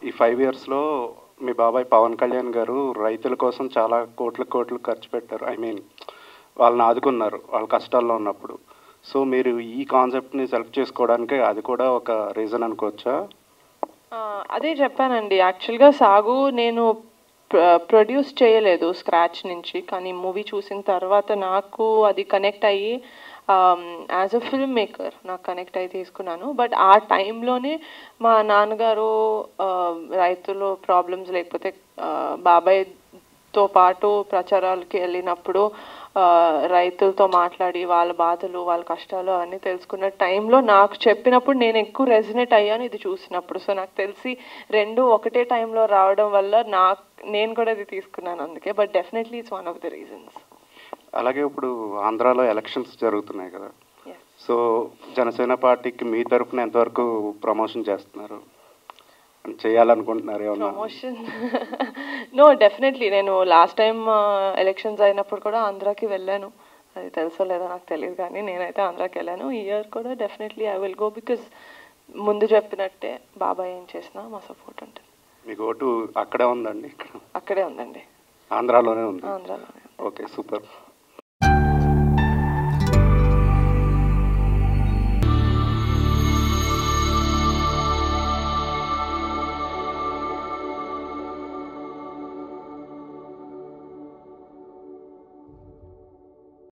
ఈ 5 ఇయర్స్‌లో మీ బాబాయ్ పవన్ కళ్యాణ్ గారు రైతుల కోసం చాలా కోట్లు, కోట్లు ఖర్చు పెట్టారు. ఐ మీన్ వాళ్ళని ఆదుకున్నారు. వాళ్ళ కష్టాల్లో ఉన్నప్పుడు. సో, మీరు ఈ కాన్సెప్ట్‌ని సెలెక్ట్ చేసుకోవడానికి అది కూడా ఒక రీజన్ అనుకోవచ్చా? అదే చెప్పానండి. యాక్చువల్‌గా 'సాగు' నేను ప్రొడ్యూస్ చేయలేదు స్క్రాచ్ నుంచి. కానీ మూవీ చూసిన తర్వాత నాకు అది కనెక్ట్ అయ్యి యాజ్ అ ఫిల్మ్ మేకర్ నాకు కనెక్ట్ అయ్యి తీసుకున్నాను. బట్ ఆ టైంలోనే మా నాన్నగారు రైతులు ప్రాబ్లమ్స్ లేకపోతే బాబాయ్‌తో పాటు ప్రచారాలకి వెళ్ళినప్పుడు రైతులతో మాట్లాడి వాళ్ళ బాధలు, వాళ్ళ కష్టాలు అవన్నీ తెలుసుకున్న టైంలో నాకు చెప్పినప్పుడు నేను ఎక్కువ రెజనేట్ అయ్యాను ఇది చూసినప్పుడు. సో, నాకు తెలిసి 2 ఒకటే టైంలో రావడం వల్ల నేను కూడా ఇది తీసుకున్నాను అందుకే. But definitely it's one of the reasons. అలాగే ఇప్పుడు ఆంధ్రాలో ఎలక్షన్స్ జరుగుతున్నాయి కదా! Yes. సో, జనసేన పార్టీకి మీ తరపున ఎంతవరకు ప్రమోషన్ చేస్తున్నారు? చేయాలనుకుంటున్నారు ఏమన్నా? ప్రమోషన్ నో డెఫినెట్లీ నేను లాస్ట్ టైం ఎలక్షన్స్ అయినప్పుడు కూడా ఆంధ్రాకి వెళ్ళాను. అది తెలుసో లేదో నాకు తెలియదు కానీ నేనైతే ఆంధ్రాకి వెళ్ళాను. ఈ ఇయర్ కూడా definitely I will go because ముందు చెప్పినట్టే బాబాయ్ ఏం చేసినా మా సపోర్ట్ ఉంటుంది. మీకు ఓటు అక్కడే ఉందండి? ఇక్కడ అక్కడే ఉందండి. ఆంధ్రాలోనే ఉంది. ఆంధ్రాలోనే. Okay, super.